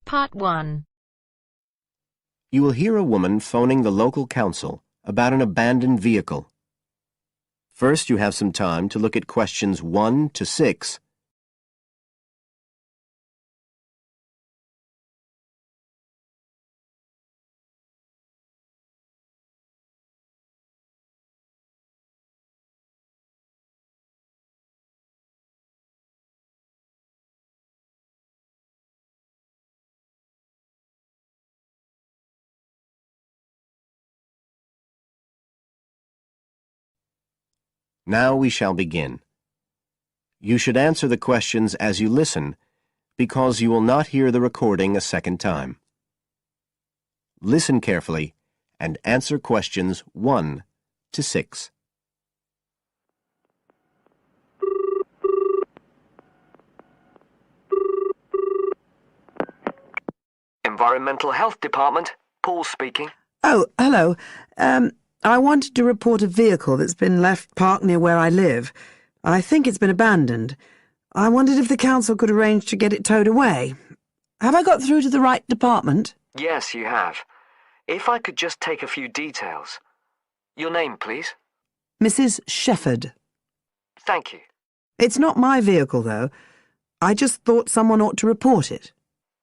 Part 1. You will hear a woman phoning the local council about an abandoned vehicle. First, you have some time to look at questions 1 to 6. Now we shall begin. You should answer the questions as you listen, because you will not hear the recording a second time. Listen carefully and answer questions 1 to 6. Environmental Health Department, Paul speaking. Oh, hello. I wanted to report a vehicle that's been left parked near where I live. I think it's been abandoned. I wondered if the council could arrange to get it towed away. Have I got through to the right department? Yes, you have. If I could just take a few details. Your name, please? Mrs. Shepherd. Thank you. It's not my vehicle, though. I just thought someone ought to report it.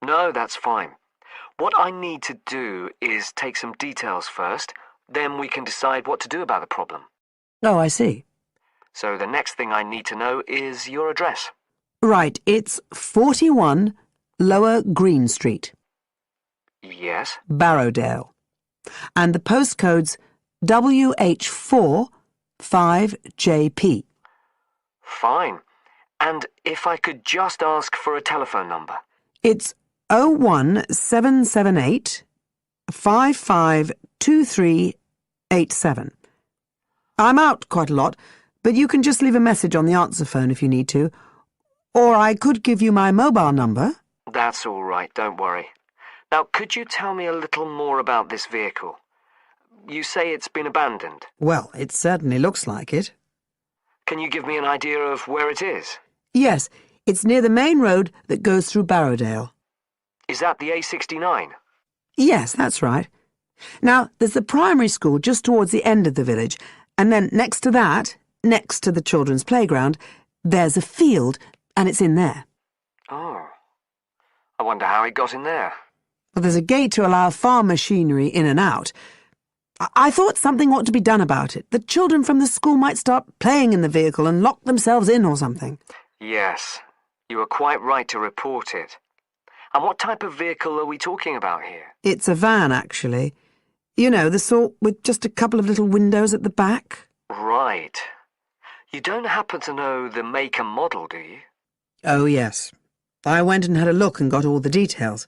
No, that's fine. What I need to do is take some details first, then we can decide what to do about the problem. Oh, I see. So the next thing I need to know is your address. Right, it's 41 Lower Green Street, Yes? Barrowdale. And the postcode's WH4 5JP. Fine. And if I could just ask for a telephone number. It's 01778 552387. I'm out quite a lot, but you can just leave a message on the answer phone if you need to. Or I could give you my mobile number. That's all right, don't worry. Now, could you tell me a little more about this vehicle? You say it's been abandoned. Well, it certainly looks like it. Can you give me an idea of where it is? Yes, it's near the main road that goes through Barrowdale. Is that the A69? Yes, that's right. Now, there's the primary school just towards the end of the village, and then next to that, next to the children's playground, there's a field, and it's in there. Oh. I wonder how it got in there. Well, there's a gate to allow farm machinery in and out. I thought something ought to be done about it. The children from the school might start playing in the vehicle and lock themselves in or something. Yes, you are quite right to report it. And what type of vehicle are we talking about here? It's a van, actually. You know, the sort with just a couple of little windows at the back. Right. You don't happen to know the make and model, do you? Oh, yes. I went and had a look and got all the details.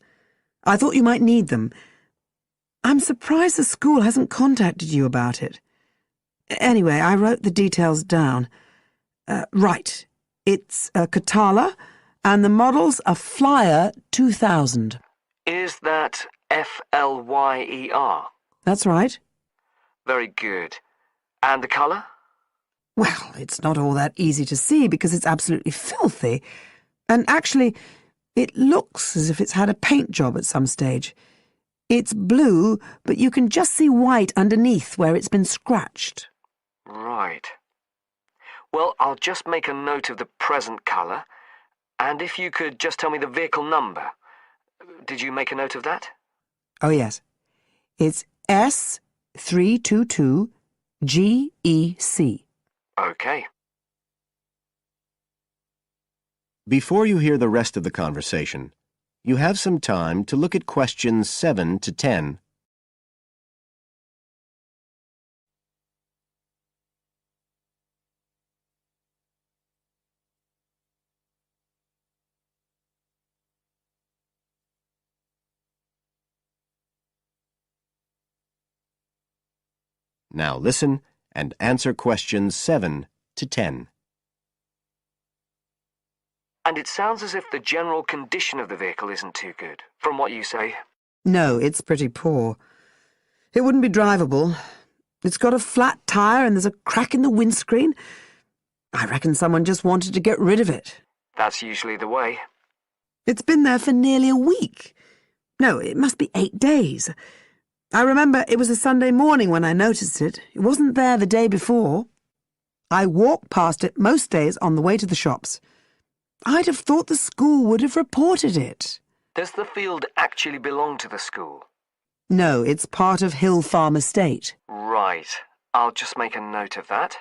I thought you might need them. I'm surprised the school hasn't contacted you about it. Anyway, I wrote the details down. Right. It's a Catala, and the model's a Flyer 2000. Is that Flyer? That's right. Very good. And the colour? Well, it's not all that easy to see because it's absolutely filthy. And actually, it looks as if it's had a paint job at some stage. It's blue, but you can just see white underneath where it's been scratched. Right. Well, I'll just make a note of the present colour. And if you could just tell me the vehicle number. Did you make a note of that? Oh, yes. It's S322GEC. Okay. Before you hear the rest of the conversation, you have some time to look at questions 7 to 10. Now listen and answer questions 7 to 10. And it sounds as if the general condition of the vehicle isn't too good, from what you say. No, it's pretty poor. It wouldn't be drivable. It's got a flat tire and there's a crack in the windscreen. I reckon someone just wanted to get rid of it. That's usually the way. It's been there for nearly a week. No, it must be 8 days. I remember it was a Sunday morning when I noticed it. It wasn't there the day before. I walk past it most days on the way to the shops. I'd have thought the school would have reported it. Does the field actually belong to the school? No, it's part of Hill Farm Estate. Right. I'll just make a note of that.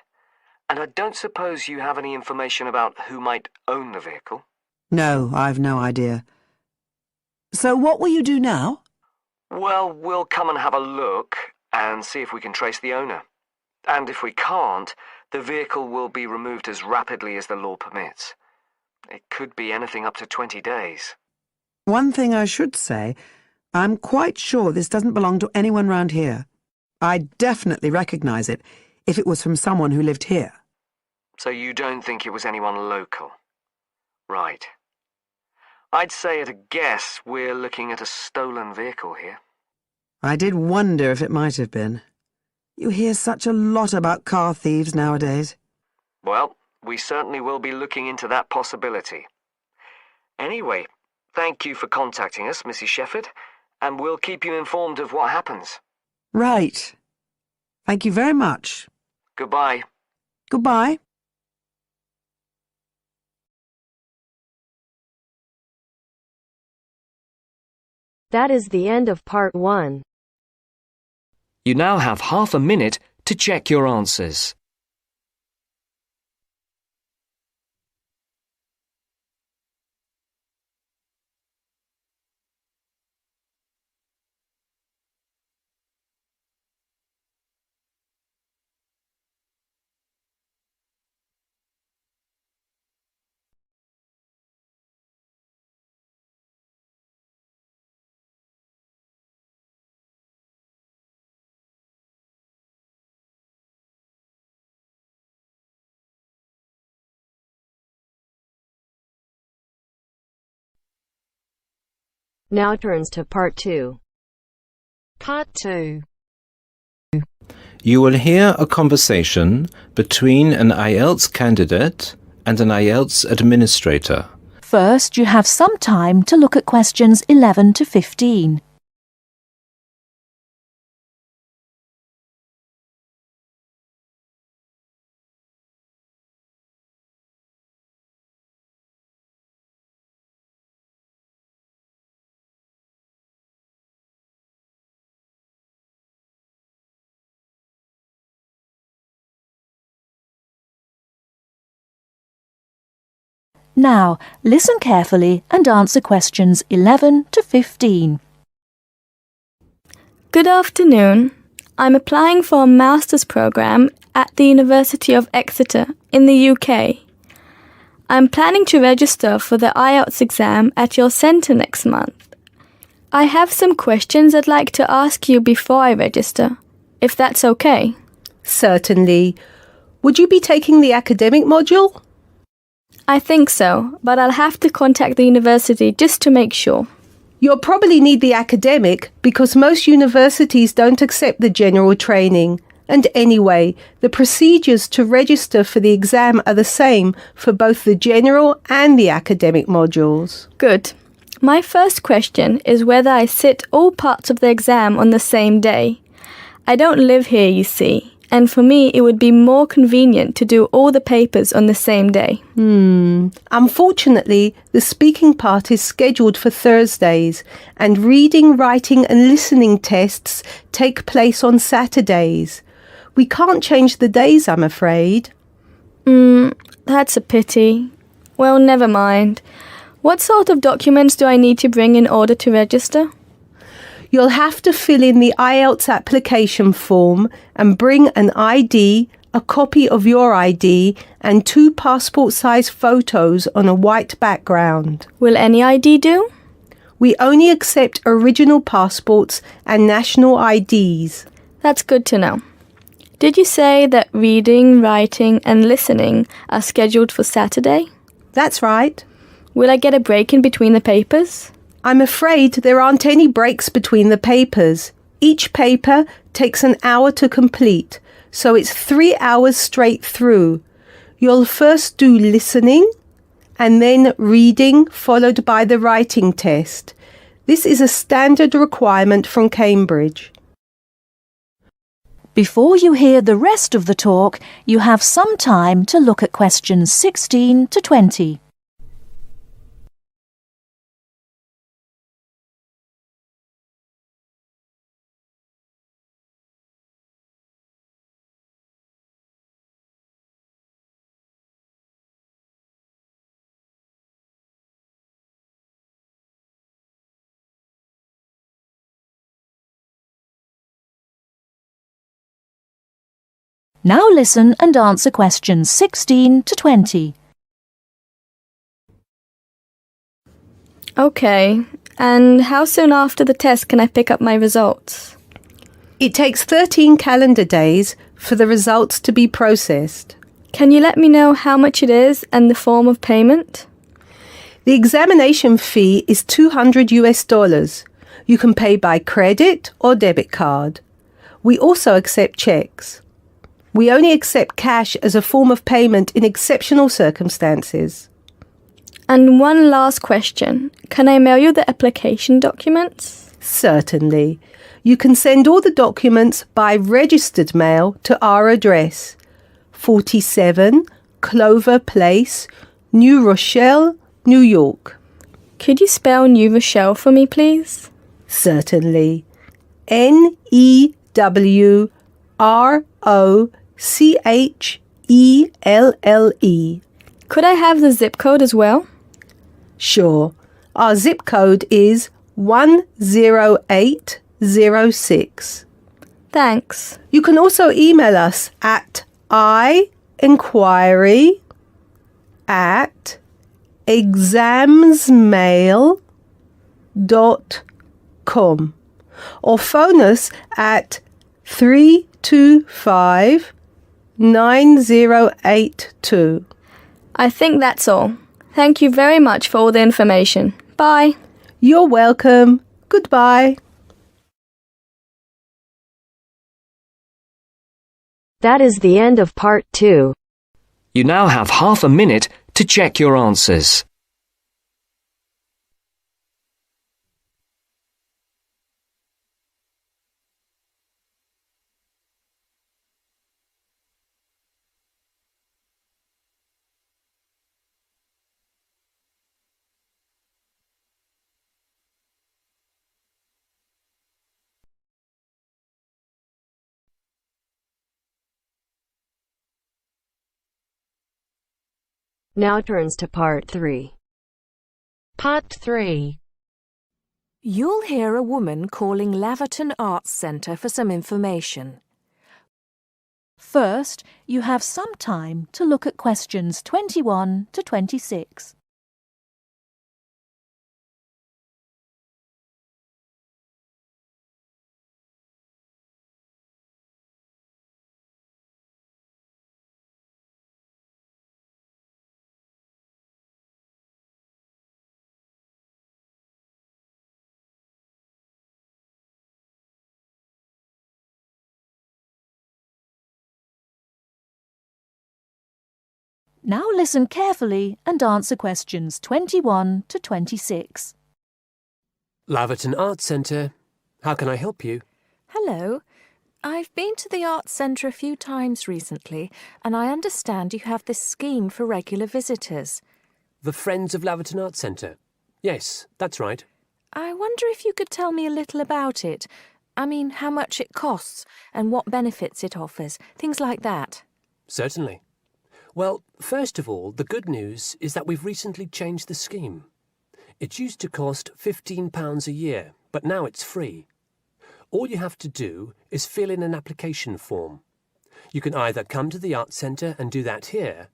And I don't suppose you have any information about who might own the vehicle? No, I've no idea. So what will you do now? Well, we'll come and have a look and see if we can trace the owner. And if we can't, the vehicle will be removed as rapidly as the law permits. It could be anything up to 20 days. One thing I should say, I'm quite sure this doesn't belong to anyone round here. I'd definitely recognise it if it was from someone who lived here. So you don't think it was anyone local? Right. I'd say at a guess we're looking at a stolen vehicle here. I did wonder if it might have been. You hear such a lot about car thieves nowadays. Well, we certainly will be looking into that possibility. Anyway, thank you for contacting us, Mrs. Shefford, and we'll keep you informed of what happens. Right. Thank you very much. Goodbye. Goodbye. That is the end of part 1. You now have half a minute to check your answers. Now turns to part 2. Part 2. You will hear a conversation between an IELTS candidate and an IELTS administrator. First, you have some time to look at questions 11 to 15. Now, listen carefully and answer questions 11 to 15. Good afternoon. I'm applying for a master's program at the University of Exeter in the UK. I'm planning to register for the IELTS exam at your centre next month. I have some questions I'd like to ask you before I register, if that's okay. Certainly. Would you be taking the academic module? I think so, but I'll have to contact the university just to make sure. You'll probably need the academic because most universities don't accept the general training. And anyway, the procedures to register for the exam are the same for both the general and the academic modules. Good. My first question is whether I sit all parts of the exam on the same day. I don't live here, you see, and for me it would be more convenient to do all the papers on the same day. Unfortunately, the speaking part is scheduled for Thursdays, and reading, writing and listening tests take place on Saturdays. We can't change the days, I'm afraid. That's a pity. Well, never mind. What sort of documents do I need to bring in order to register? You'll have to fill in the IELTS application form and bring an ID, a copy of your ID, and 2 passport-size photos on a white background. Will any ID do? We only accept original passports and national IDs. That's good to know. Did you say that reading, writing and listening are scheduled for Saturday? That's right. Will I get a break in between the papers? I'm afraid there aren't any breaks between the papers. Each paper takes an hour to complete, so it's 3 hours straight through. You'll first do listening, and then reading, followed by the writing test. This is a standard requirement from Cambridge. Before you hear the rest of the talk, you have some time to look at questions 16 to 20. Now listen and answer questions 16 to 20. Okay, and how soon after the test can I pick up my results? It takes 13 calendar days for the results to be processed. Can you let me know how much it is and the form of payment? The examination fee is $200. You can pay by credit or debit card. We also accept checks. We only accept cash as a form of payment in exceptional circumstances. And one last question. Can I mail you the application documents? Certainly. You can send all the documents by registered mail to our address, 47 Clover Place, New Rochelle, New York. Could you spell New Rochelle for me, please? Certainly. Newrochle. Could I have the zip code as well? Sure. Our zip code is 10806. Thanks. You can also email us at inquiry@examsmail.com or phone us at 325-9082. I think that's all. Thank you very much for all the information. Bye. You're welcome. Goodbye. That is the end of part 2. You now have half a minute to check your answers. Now turns to part 3. Part 3. You'll hear a woman calling Laverton Arts Centre for some information. First, you have some time to look at questions 21 to 26. Now listen carefully and answer questions 21 to 26. Laverton Arts Centre. How can I help you? Hello. I've been to the Arts Centre a few times recently, and I understand you have this scheme for regular visitors. The Friends of Laverton Arts Centre. Yes, that's right. I wonder if you could tell me a little about it. I mean, how much it costs and what benefits it offers, things like that. Certainly. Well, first of all, the good news is that we've recently changed the scheme. It used to cost £15 a year, but now it's free. All you have to do is fill in an application form. You can either come to the Arts Centre and do that here,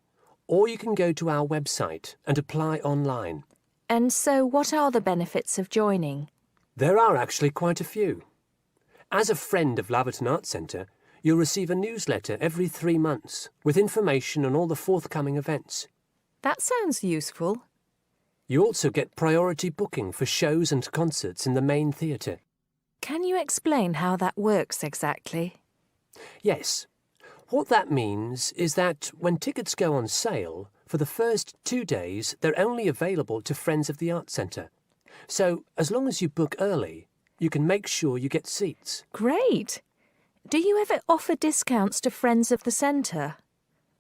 or you can go to our website and apply online. And so what are the benefits of joining? There are actually quite a few. As a friend of Laverton Arts Centre, you'll receive a newsletter every 3 months with information on all the forthcoming events. That sounds useful. You also get priority booking for shows and concerts in the main theatre. Can you explain how that works exactly? Yes. What that means is that when tickets go on sale, for the first 2 days they're only available to Friends of the Arts Centre. So, as long as you book early, you can make sure you get seats. Great. Do you ever offer discounts to friends of the centre?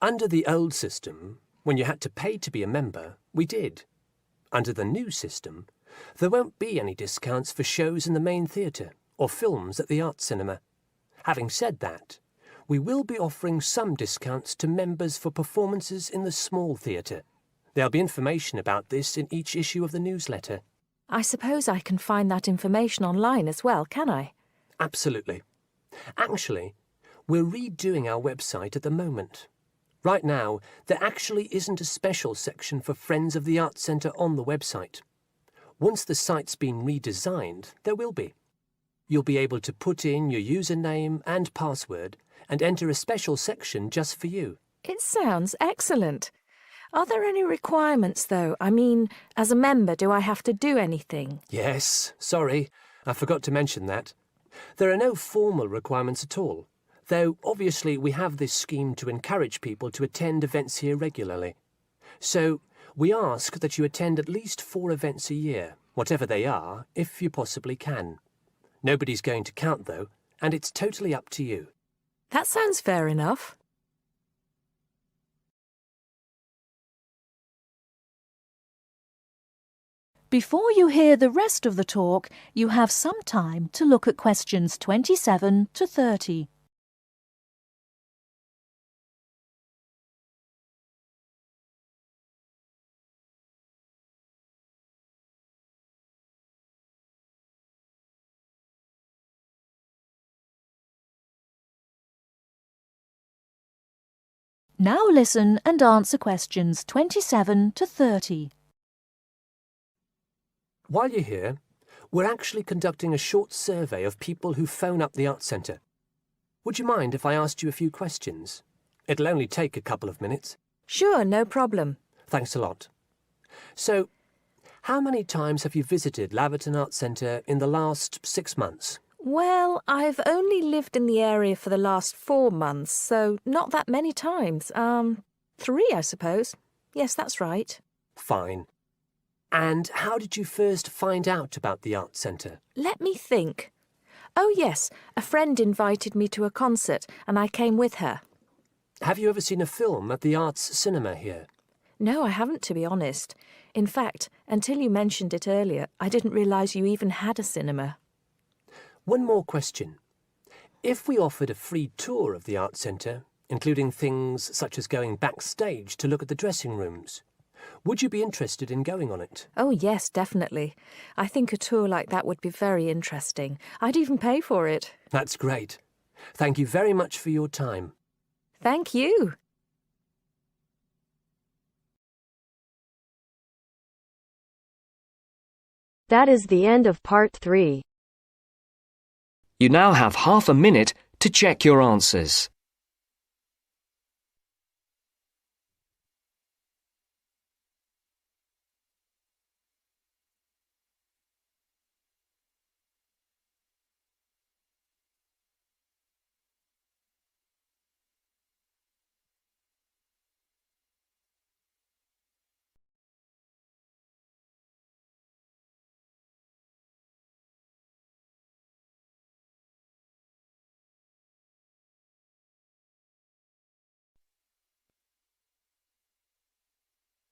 Under the old system, when you had to pay to be a member, we did. Under the new system, there won't be any discounts for shows in the main theatre or films at the Arts Cinema. Having said that, we will be offering some discounts to members for performances in the small theatre. There'll be information about this in each issue of the newsletter. I suppose I can find that information online as well, can I? Absolutely. Actually, we're redoing our website at the moment. Right now, there actually isn't a special section for Friends of the Arts Centre on the website. Once the site's been redesigned, there will be. You'll be able to put in your username and password and enter a special section just for you. It sounds excellent. Are there any requirements, though? I mean, as a member, do I have to do anything? Yes, sorry, I forgot to mention that. There are no formal requirements at all, though obviously we have this scheme to encourage people to attend events here regularly. So, we ask that you attend at least 4 events a year, whatever they are, if you possibly can. Nobody's going to count, though, and it's totally up to you. That sounds fair enough. Before you hear the rest of the talk, you have some time to look at questions 27 to 30. Now listen and answer questions 27 to 30. While you're here, we're actually conducting a short survey of people who phone up the Arts Centre. Would you mind if I asked you a few questions? It'll only take a couple of minutes. Sure, no problem. Thanks a lot. So, how many times have you visited Laverton Arts Centre in the last 6 months? Well, I've only lived in the area for the last 4 months, so not that many times. 3, I suppose. Yes, that's right. Fine. And how did you first find out about the Arts Centre? Let me think. Oh, yes, a friend invited me to a concert, and I came with her. Have you ever seen a film at the Arts Cinema here? No, I haven't, to be honest. In fact, until you mentioned it earlier, I didn't realise you even had a cinema. One more question. If we offered a free tour of the Arts Centre, including things such as going backstage to look at the dressing rooms, would you be interested in going on it? Oh, yes, definitely. I think a tour like that would be very interesting. I'd even pay for it. That's great. Thank you very much for your time. Thank you. That is the end of part 3. You now have half a minute to check your answers.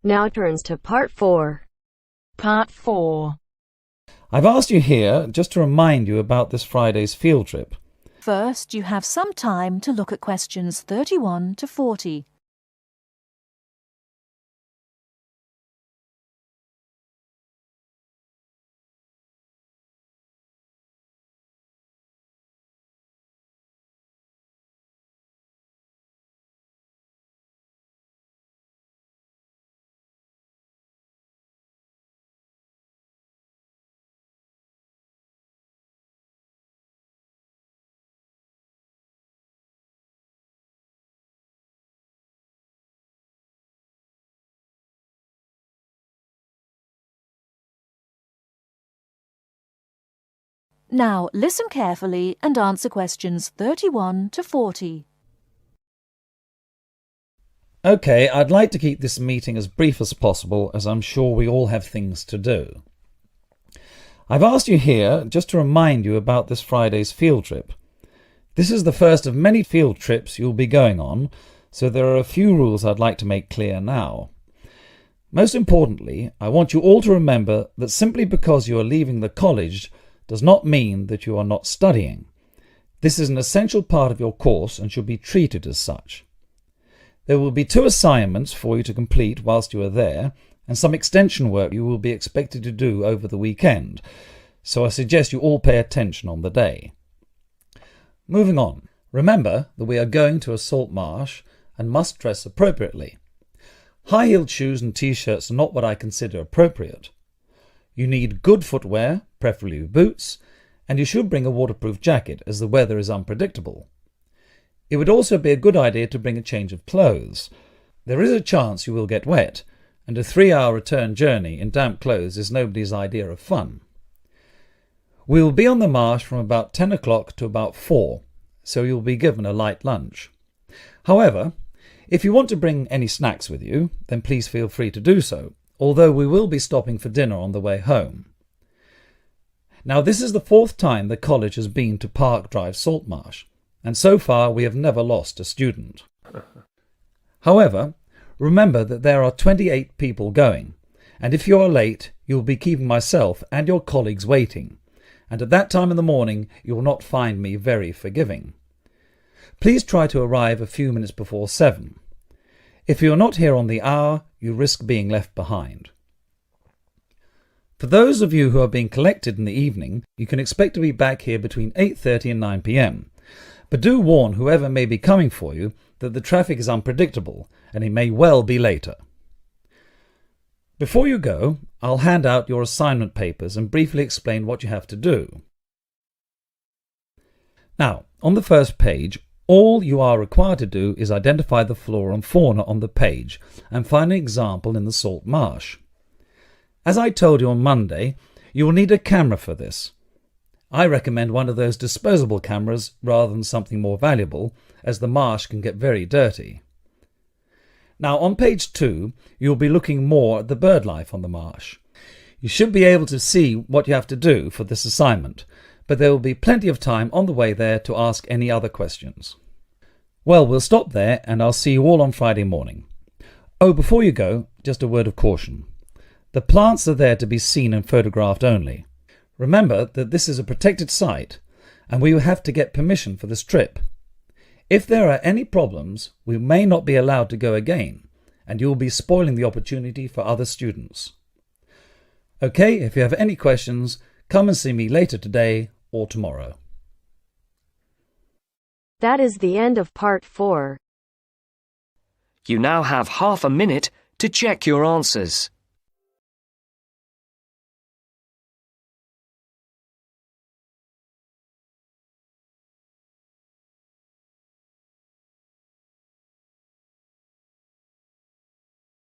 Now turns to part 4. Part 4. I've asked you here just to remind you about this Friday's field trip. First, you have some time to look at questions 31 to 40. Now listen carefully and answer questions 31 to 40. OK, I'd like to keep this meeting as brief as possible, as I'm sure we all have things to do. I've asked you here just to remind you about this Friday's field trip. This is the first of many field trips you'll be going on, so there are a few rules I'd like to make clear now. Most importantly, I want you all to remember that simply because you are leaving the college does not mean that you are not studying. This is an essential part of your course and should be treated as such. There will be 2 assignments for you to complete whilst you are there, and some extension work you will be expected to do over the weekend, so I suggest you all pay attention on the day. Moving on, remember that we are going to a salt marsh and must dress appropriately. High-heeled shoes and t-shirts are not what I consider appropriate. You need good footwear, preferably boots, and you should bring a waterproof jacket as the weather is unpredictable. It would also be a good idea to bring a change of clothes. There is a chance you will get wet, and a 3-hour return journey in damp clothes is nobody's idea of fun. We will be on the marsh from about 10 o'clock to about 4, so you'll be given a light lunch. However, if you want to bring any snacks with you, then please feel free to do so, although we will be stopping for dinner on the way home. Now, this is the 4th time the college has been to Park Drive Saltmarsh, and so far we have never lost a student. However, remember that there are 28 people going, and if you are late, you will be keeping myself and your colleagues waiting, and at that time in the morning you will not find me very forgiving. Please try to arrive a few minutes before 7. If you are not here on the hour, you risk being left behind. For those of you who are being collected in the evening, you can expect to be back here between 8:30 and 9 p.m. But do warn whoever may be coming for you that the traffic is unpredictable and it may well be later. Before you go, I'll hand out your assignment papers and briefly explain what you have to do. Now, on the first page, all you are required to do is identify the flora and fauna on the page and find an example in the salt marsh. As I told you on Monday, you will need a camera for this. I recommend one of those disposable cameras rather than something more valuable, as the marsh can get very dirty. Now on page 2, you'll be looking more at the bird life on the marsh. You should be able to see what you have to do for this assignment, but there will be plenty of time on the way there to ask any other questions. Well, we'll stop there and I'll see you all on Friday morning. Oh, before you go, just a word of caution. The plants are there to be seen and photographed only. Remember that this is a protected site and we will have to get permission for this trip. If there are any problems, we may not be allowed to go again, and you will be spoiling the opportunity for other students. Okay, if you have any questions, come and see me later today or tomorrow. That is the end of part 4. You now have half a minute to check your answers.